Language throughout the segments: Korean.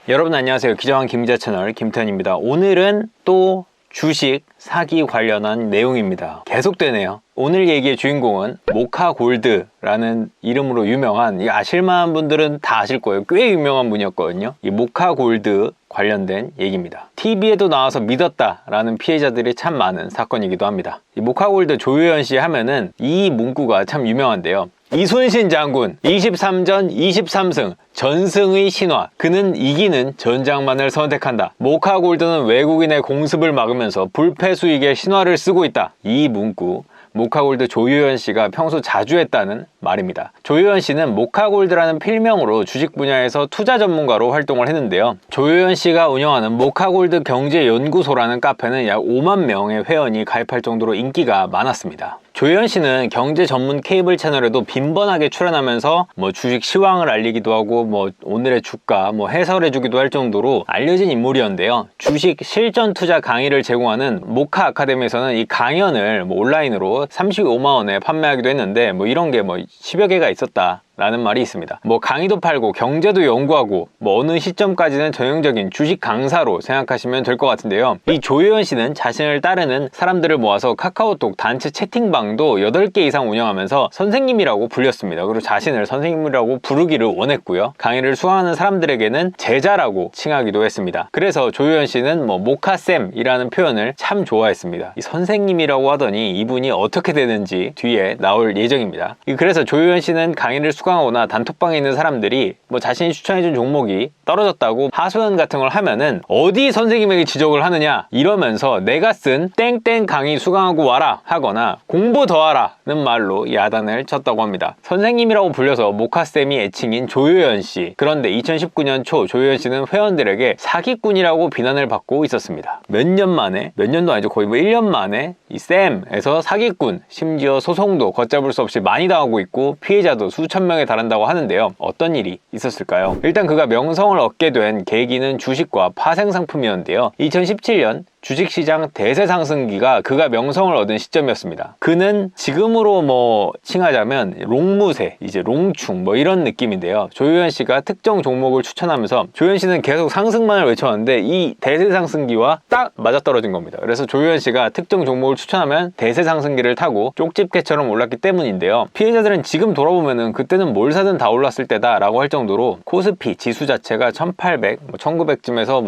여러분 안녕하세요. 기자왕 김기자 채널 김태현입니다. 오늘은 또 주식 사기 관련한 내용입니다. 계속되네요. 오늘 얘기의 주인공은 모카골드라는 이름으로 유명한, 아실만한 분들은 다 아실 거예요. 꽤 유명한 분이었거든요. 이 모카골드 관련된 얘기입니다. TV에도 나와서 믿었다라는 피해자들이 참 많은 사건이기도 합니다. 이 모카골드 조효연 씨 하면은 이 문구가 참 유명한데요. 이순신 장군 23전 23승 전승의 신화, 그는 이기는 전장만을 선택한다. 모카골드는 외국인의 공습을 막으면서 불패수익의 신화를 쓰고 있다. 이 문구, 모카골드 조효연 씨가 평소 자주 했다는 말입니다. 조효연 씨는 모카골드라는 필명으로 주식 분야에서 투자 전문가로 활동을 했는데요. 조효연 씨가 운영하는 모카골드 경제연구소라는 카페는 약 5만 명의 회원이 가입할 정도로 인기가 많았습니다. 조효연 씨는 경제 전문 케이블 채널에도 빈번하게 출연하면서 주식 시황을 알리기도 하고 오늘의 주가 해설해주기도 할 정도로 알려진 인물이었는데요. 주식 실전 투자 강의를 제공하는 모카 아카데미에서는 이 강연을 온라인으로 35만 원에 판매하기도 했는데 이런 게 10여 개가 있었다 라는 말이 있습니다. 강의도 팔고 경제도 연구하고 어느 시점까지는 전형적인 주식 강사로 생각하시면 될 것 같은데요. 이 조효연 씨는 자신을 따르는 사람들을 모아서 카카오톡 단체 채팅방도 8개 이상 운영하면서 선생님이라고 불렸습니다. 그리고 자신을 선생님이라고 부르기를 원했고요. 강의를 수강하는 사람들에게는 제자라고 칭하기도 했습니다. 그래서 조효연 씨는 모카쌤이라는 표현을 참 좋아했습니다. 이 선생님이라고 하더니 이분이 어떻게 되는지 뒤에 나올 예정입니다. 그래서 조효연 씨는 강의를 수강하거나 단톡방에 있는 사람들이 자신이 추천해준 종목이 떨어졌다고 하소연 같은 걸 하면은 어디 선생님에게 지적을 하느냐 이러면서 내가 쓴 땡땡 강의 수강하고 와라 하거나 공부 더 하라는 말로 야단을 쳤다고 합니다. 선생님이라고 불려서 모카쌤이 애칭인 조효연 씨. 그런데 2019년 초 조효연 씨는 회원들에게 사기꾼이라고 비난을 받고 있었습니다. 몇 년도 아니죠. 거의 1년 만에 이 쌤에서 사기꾼, 심지어 소송도 걷잡을 수 없이 많이 당하고 있고 피해자도 수천 명에 달한다고 하는데요. 어떤 일이 있었을까요? 일단 그가 명성을 얻게 된 계기는 주식과 파생상품이었는데요. 2017년 주식시장 대세 상승기가 그가 명성을 얻은 시점이었습니다. 그는 지금으로 칭하자면 롱무새, 이제 롱충 이런 느낌인데요. 조효연 씨가 특정 종목을 추천하면서 조효연 씨는 계속 상승만을 외쳤는데 이 대세 상승기와 딱 맞아떨어진 겁니다. 그래서 조효연 씨가 특정 종목을 추천하면 대세 상승기를 타고 쪽집게처럼 올랐기 때문인데요. 피해자들은 지금 돌아보면은 그때는 뭘 사든 다 올랐을 때다 라고 할 정도로 코스피 지수 자체가 1800, 1900쯤에서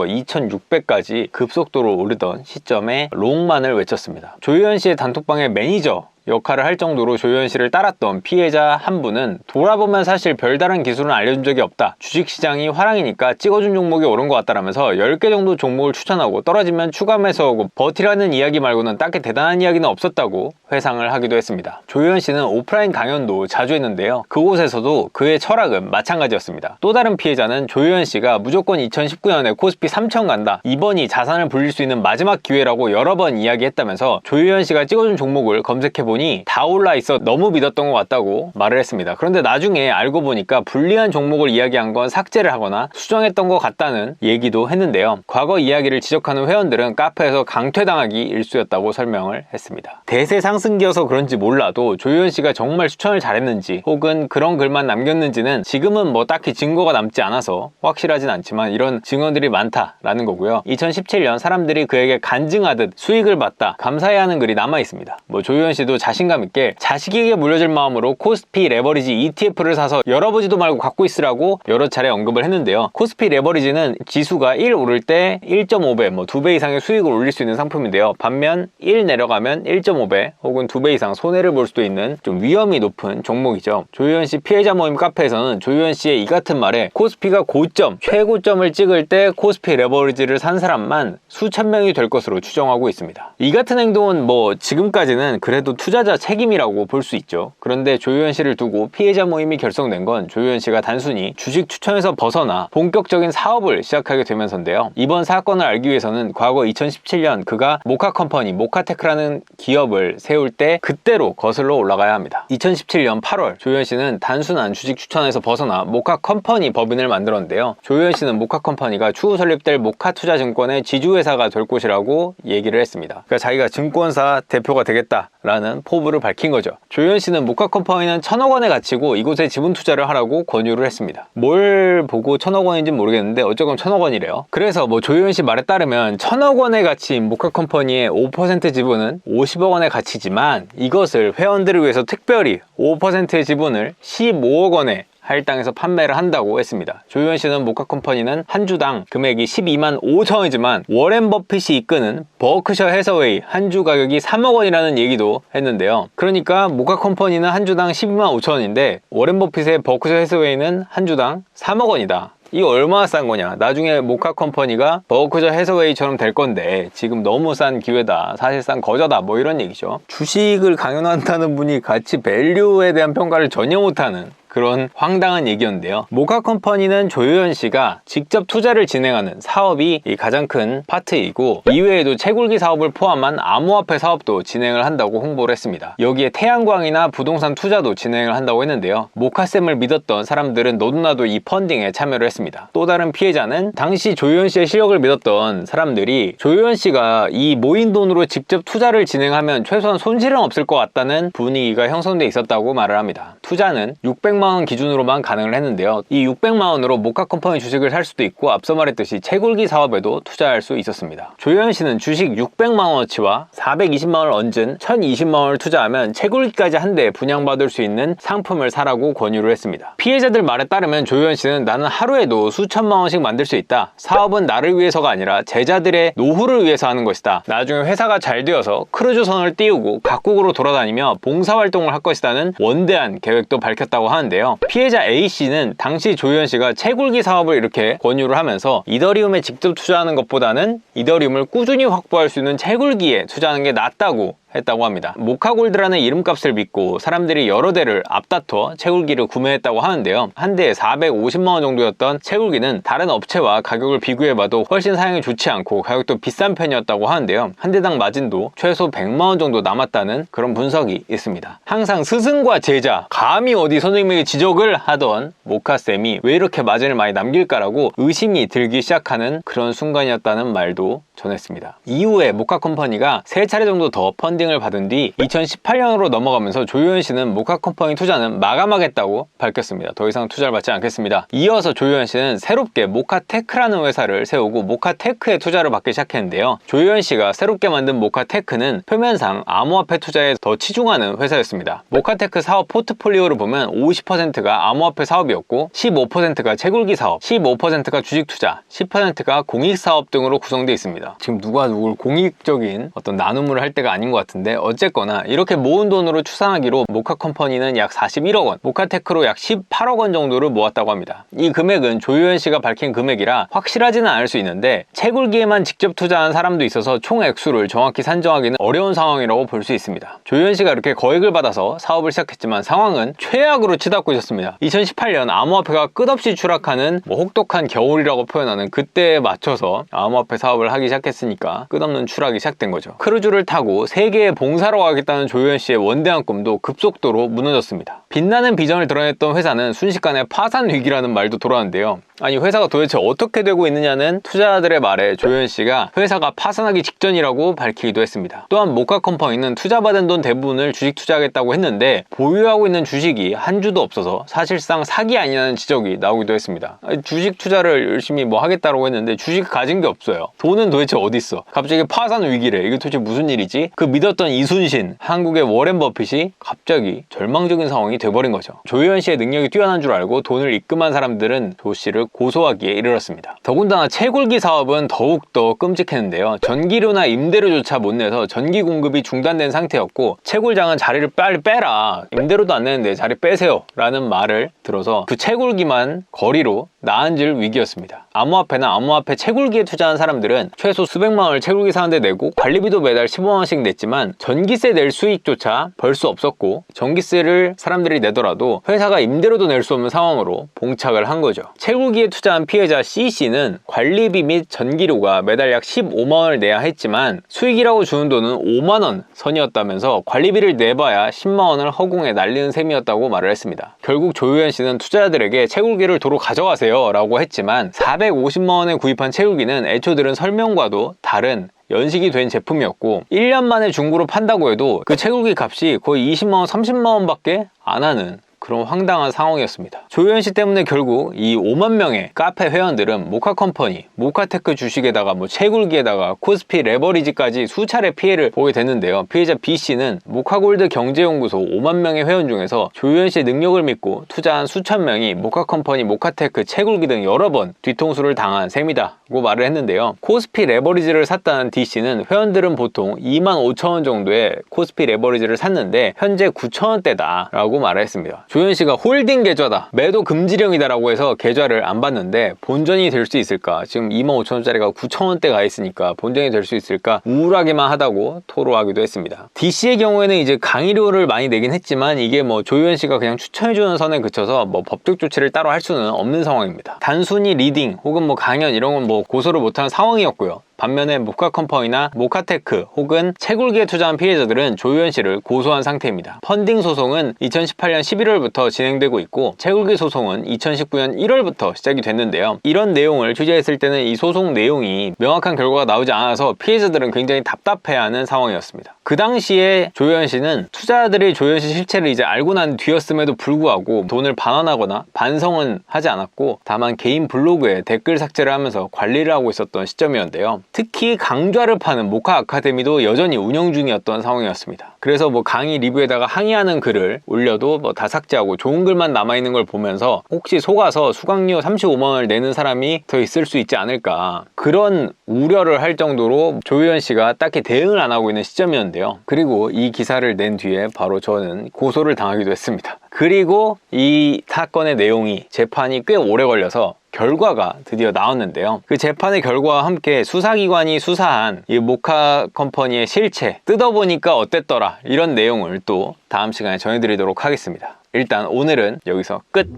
2600까지 급속도로 오르던 시점에 롱만을 외쳤습니다. 조효연 씨의 단톡방의 매니저 역할을 할 정도로 조효연 씨를 따랐던 피해자 한 분은 돌아보면 사실 별다른 기술은 알려준 적이 없다. 주식시장이 화랑이니까 찍어준 종목이 오른 것 같다라면서 10개 정도 종목을 추천하고 떨어지면 추가 매수하고 버티라는 이야기 말고는 딱히 대단한 이야기는 없었다고 회상을 하기도 했습니다. 조효연 씨는 오프라인 강연도 자주 했는데요. 그곳에서도 그의 철학은 마찬가지였습니다. 또 다른 피해자는 조효연 씨가 무조건 2019년에 코스피 3000 간다. 이번이 자산을 불릴 수 있는 마지막 기회라고 여러 번 이야기했다면서 조효연 씨가 찍어준 종목을 검색해보니 다 올라 있어 너무 믿었던 것 같다고 말을 했습니다. 그런데 나중에 알고 보니까 불리한 종목을 이야기한 건 삭제를 하거나 수정했던 것 같다는 얘기도 했는데요. 과거 이야기를 지적하는 회원들은 카페에서 강퇴당하기 일쑤였다고 설명을 했습니다. 대세 상승기여서 그런지 몰라도 조효연 씨가 정말 추천을 잘했는지 혹은 그런 글만 남겼는지는 지금은 딱히 증거가 남지 않아서 확실하진 않지만 이런 증언들이 많다라는 거고요. 2017년 사람들이 그에게 간증하듯 수익을 봤다, 감사해야 하는 글이 남아 있습니다. 조효연 씨도 자신감 있게 자식에게 물려줄 마음으로 코스피 레버리지 ETF를 사서 열어보지도 말고 갖고 있으라고 여러 차례 언급을 했는데요. 코스피 레버리지는 지수가 1 오를 때 1.5배, 2배 이상의 수익을 올릴 수 있는 상품인데요. 반면 1 내려가면 1.5배 혹은 2배 이상 손해를 볼 수도 있는 좀 위험이 높은 종목이죠. 조효연 씨 피해자 모임 카페에서는 조효연 씨의 이 같은 말에 코스피가 고점, 최고점을 찍을 때 코스피 레버리지를 산 사람만 수천 명이 될 것으로 추정하고 있습니다. 이 같은 행동은 지금까지는 그래도 투자자 책임이라고 볼 수 있죠. 그런데 조효연 씨를 두고 피해자 모임이 결성된 건 조효연 씨가 단순히 주식 추천에서 벗어나 본격적인 사업을 시작하게 되면서인데요. 이번 사건을 알기 위해서는 과거 2017년 그가 모카컴퍼니, 모카테크라는 기업을 세울 때 그때로 거슬러 올라가야 합니다. 2017년 8월 조효연 씨는 단순한 주식 추천에서 벗어나 모카컴퍼니 법인을 만들었는데요. 조효연 씨는 모카컴퍼니가 추후 설립될 모카투자증권의 지주회사가 될 곳이라고 얘기를 했습니다. 그러니까 자기가 증권사 대표가 되겠다라는 있다는 포부를 밝힌 거죠. 조현 씨는 모카컴퍼니는 1,000억 원의 가치고 이곳에 지분 투자를 하라고 권유를 했습니다. 뭘 보고 1,000억 원인지는 모르겠는데 어쨌건 1,000억 원이래요. 그래서 조현 씨 말에 따르면 1,000억 원의 가치인 모카컴퍼니의 5% 지분은 50억 원의 가치지만 이것을 회원들을 위해서 특별히 5%의 지분을 15억 원에 할당해서 판매를 한다고 했습니다. 조현 씨는 모카컴퍼니는 한 주당 금액이 12만 5천 원이지만 워렌 버핏이 이끄는 버크셔 해서웨이 한 주 가격이 3억 원이라는 얘기도 했는데요. 그러니까 모카컴퍼니는 한 주당 12만 5천 원인데 워렌 버핏의 버크셔 해서웨이는 한 주당 3억 원이다. 이거 얼마나 싼 거냐. 나중에 모카컴퍼니가 버크셔 해서웨이처럼 될 건데 지금 너무 싼 기회다. 사실상 거저다. 뭐 이런 얘기죠. 주식을 강연한다는 분이 가치 밸류에 대한 평가를 전혀 못하는 그런 황당한 얘기였는데요. 모카컴퍼니는 조현 씨가 직접 투자를 진행하는 사업이 가장 큰 파트이고 이외에도 채굴기 사업을 포함한 암호화폐 사업도 진행을 한다고 홍보를 했습니다. 여기에 태양광이나 부동산 투자도 진행을 한다고 했는데요. 모카쌤을 믿었던 사람들은 너도나도 이 펀딩에 참여를 했습니다. 또 다른 피해자는 당시 조현 씨의 실력을 믿었던 사람들이 조현 씨가 이 모인 돈으로 직접 투자를 진행하면 최소한 손실은 없을 것 같다는 분위기가 형성돼 있었다고 말을 합니다. 투자는 600만 원 기준으로만 가능을 했는데요. 이 600만 원으로 모카컴퍼니 주식을 살 수도 있고 앞서 말했듯이 채굴기 사업에도 투자할 수 있었습니다. 조현 씨는 주식 600만 원어치와 420만 원을 얹은 1020만 원을 투자하면 채굴기까지 한 대 분양받을 수 있는 상품을 사라고 권유를 했습니다. 피해자들 말에 따르면 조현 씨는 나는 하루에도 수천만 원씩 만들 수 있다. 사업은 나를 위해서가 아니라 제자들의 노후를 위해서 하는 것이다. 나중에 회사가 잘 되어서 크루즈선을 띄우고 각국으로 돌아다니며 봉사활동을 할 것이라는 원대한 계획도 밝혔다고 하는데요. 피해자 A씨는 당시 조현 씨가 채굴기 사업을 이렇게 권유를 하면서 이더리움에 직접 투자하는 것보다는 이더리움을 꾸준히 확보할 수 있는 채굴기에 투자하는 게 낫다고 했다고 합니다. 모카골드라는 이름값을 믿고 사람들이 여러 대를 앞다퉈 채굴기를 구매했다고 하는데요. 한 대에 450만 원 정도였던 채굴기는 다른 업체와 가격을 비교해봐도 훨씬 사용이 좋지 않고 가격도 비싼 편이었다고 하는데요. 한 대당 마진도 최소 100만 원 정도 남았다는 그런 분석이 있습니다. 항상 스승과 제자, 감히 어디 선생님에게 지적을 하던 모카쌤이 왜 이렇게 마진을 많이 남길까라고 의심이 들기 시작하는 그런 순간이었다는 말도 전했습니다. 이후에 모카컴퍼니가 3차례 정도 더 펀딩을 받은 뒤 2018년으로 넘어가면서 조현 씨는 모카컴퍼니 투자는 마감하겠다고 밝혔습니다. 더 이상 투자를 받지 않겠습니다. 이어서 조현 씨는 새롭게 모카테크라는 회사를 세우고 모카테크에 투자를 받기 시작했는데요. 조현 씨가 새롭게 만든 모카테크는 표면상 암호화폐 투자에 더 치중하는 회사였습니다. 모카테크 사업 포트폴리오를 보면 50%가 암호화폐 사업이었고 15%가 채굴기 사업, 15%가 주식 투자, 10%가 공익 사업 등으로 구성되어 있습니다. 지금 누가 누굴 공익적인 어떤 나눔을 할 때가 아닌 것 같은데 어쨌거나 이렇게 모은 돈으로 추산하기로 모카컴퍼니는 약 41억 원, 모카테크로 약 18억 원 정도를 모았다고 합니다. 이 금액은 조현 씨가 밝힌 금액이라 확실하지는 않을 수 있는데 채굴기에만 직접 투자한 사람도 있어서 총 액수를 정확히 산정하기는 어려운 상황이라고 볼 수 있습니다. 조현 씨가 이렇게 거액을 받아서 사업을 시작했지만 상황은 최악으로 치닫고 있었습니다. 2018년 암호화폐가 끝없이 추락하는 혹독한 겨울이라고 표현하는 그때에 맞춰서 암호화폐 사업을 하기 시작했으니까 끝없는 추락이 시작된 거죠. 크루즈를 타고 세계에 봉사로 가겠다는 조현 씨의 원대한 꿈도 급속도로 무너졌습니다. 빛나는 비전을 드러냈던 회사는 순식간에 파산 위기라는 말도 돌아왔는데요. 아니 회사가 도대체 어떻게 되고 있느냐는 투자자들의 말에 조현 씨가 회사가 파산하기 직전이라고 밝히기도 했습니다. 또한 모카컴퍼니는 투자받은 돈 대부분을 주식 투자하겠다고 했는데 보유하고 있는 주식이 한 주도 없어서 사실상 사기 아니냐는 지적이 나오기도 했습니다. 아니, 주식 투자를 열심히 뭐 하겠다고 했는데 주식 가진 게 없어요. 돈은 도대체 어디 있어? 갑자기 파산 위기래. 이게 도대체 무슨 일이지? 그 믿었던 이순신, 한국의 워렌 버핏이 갑자기 절망적인 상황이 돼버린 거죠. 조현 씨의 능력이 뛰어난 줄 알고 돈을 입금한 사람들은 조 씨를 고소하기에 이르렀습니다. 더군다나 채굴기 사업은 더욱더 끔찍했는데요. 전기료나 임대료조차 못 내서 전기 공급이 중단된 상태였고 채굴장은 자리를 빨리 빼라. 임대료도 안 내는데 자리 빼세요. 라는 말을 들어서 그 채굴기만 거리로 나앉을 위기였습니다. 암호화폐나 암호화폐 채굴기에 투자한 사람들은 최소 수백만 원을 채굴기 사는데 내고 관리비도 매달 15만 원씩 냈지만 전기세 낼 수익조차 벌 수 없었고 전기세를 사람들이 내더라도 회사가 임대료도 낼 수 없는 상황으로 봉착을 한 거죠. 채굴기 채굴기에 투자한 피해자 C씨는 관리비 및 전기료가 매달 약 15만원을 내야 했지만 수익이라고 주는 돈은 5만원 선이었다면서 관리비를 내봐야 10만원을 허공에 날리는 셈이었다고 말을 했습니다. 결국 조효연 씨는 투자자들에게 채굴기를 도로 가져가세요 라고 했지만 450만원에 구입한 채굴기는 애초 들은 설명과도 다른 연식이 된 제품이었고 1년 만에 중고로 판다고 해도 그 채굴기 값이 거의 20만원, 30만원 밖에 안 하는 그런 황당한 상황이었습니다. 조효연 씨 때문에 결국 이 5만 명의 카페 회원들은 모카컴퍼니, 모카테크 주식에다가 채굴기에다가 코스피 레버리지까지 수차례 피해를 보게 됐는데요. 피해자 B씨는 모카골드 경제연구소 5만 명의 회원 중에서 조효연 씨의 능력을 믿고 투자한 수천 명이 모카컴퍼니, 모카테크, 채굴기 등 여러 번 뒤통수를 당한 셈이다고 말을 했는데요. 코스피 레버리지를 샀다는 D씨는 회원들은 보통 2만 5천원 정도의 코스피 레버리지를 샀는데 현재 9천원대다 라고 말을 했습니다. 조효연 씨가 홀딩 계좌다, 매도 금지령이다 라고 해서 계좌를 안 받는데 본전이 될 수 있을까? 지금 25,000원짜리가 9,000원대 가 있으니까 본전이 될 수 있을까? 우울하기만 하다고 토로하기도 했습니다. D씨의 경우에는 이제 강의료를 많이 내긴 했지만 이게 조효연 씨가 그냥 추천해주는 선에 그쳐서 법적 조치를 따로 할 수는 없는 상황입니다. 단순히 리딩 혹은 강연 이런 건 고소를 못하는 상황이었고요. 반면에 모카컴퍼니나 모카테크 혹은 채굴기에 투자한 피해자들은 조효연 씨를 고소한 상태입니다. 펀딩 소송은 2018년 11월부터 진행되고 있고 채굴기 소송은 2019년 1월부터 시작이 됐는데요. 이런 내용을 취재했을 때는 이 소송 내용이 명확한 결과가 나오지 않아서 피해자들은 굉장히 답답해하는 상황이었습니다. 그 당시에 조효연 씨는 투자자들이 조효연 씨 실체를 이제 알고 난 뒤였음에도 불구하고 돈을 반환하거나 반성은 하지 않았고 다만 개인 블로그에 댓글 삭제를 하면서 관리를 하고 있었던 시점이었는데요. 특히 강좌를 파는 모카 아카데미도 여전히 운영 중이었던 상황이었습니다. 그래서 강의 리뷰에다가 항의하는 글을 올려도 다 삭제하고 좋은 글만 남아있는 걸 보면서 혹시 속아서 수강료 35만원을 내는 사람이 더 있을 수 있지 않을까, 그런 우려를 할 정도로 조효연 씨가 딱히 대응을 안 하고 있는 시점이었는데요. 그리고 이 기사를 낸 뒤에 바로 저는 고소를 당하기도 했습니다. 그리고 이 사건의 내용이 재판이 꽤 오래 걸려서 결과가 드디어 나왔는데요. 그 재판의 결과와 함께 수사기관이 수사한 이 모카컴퍼니의 실체 뜯어보니까 어땠더라, 이런 내용을 또 다음 시간에 전해드리도록 하겠습니다. 일단 오늘은 여기서 끝!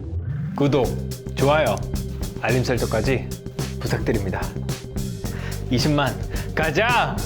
구독, 좋아요, 알림 설정까지 부탁드립니다. 20만 가자!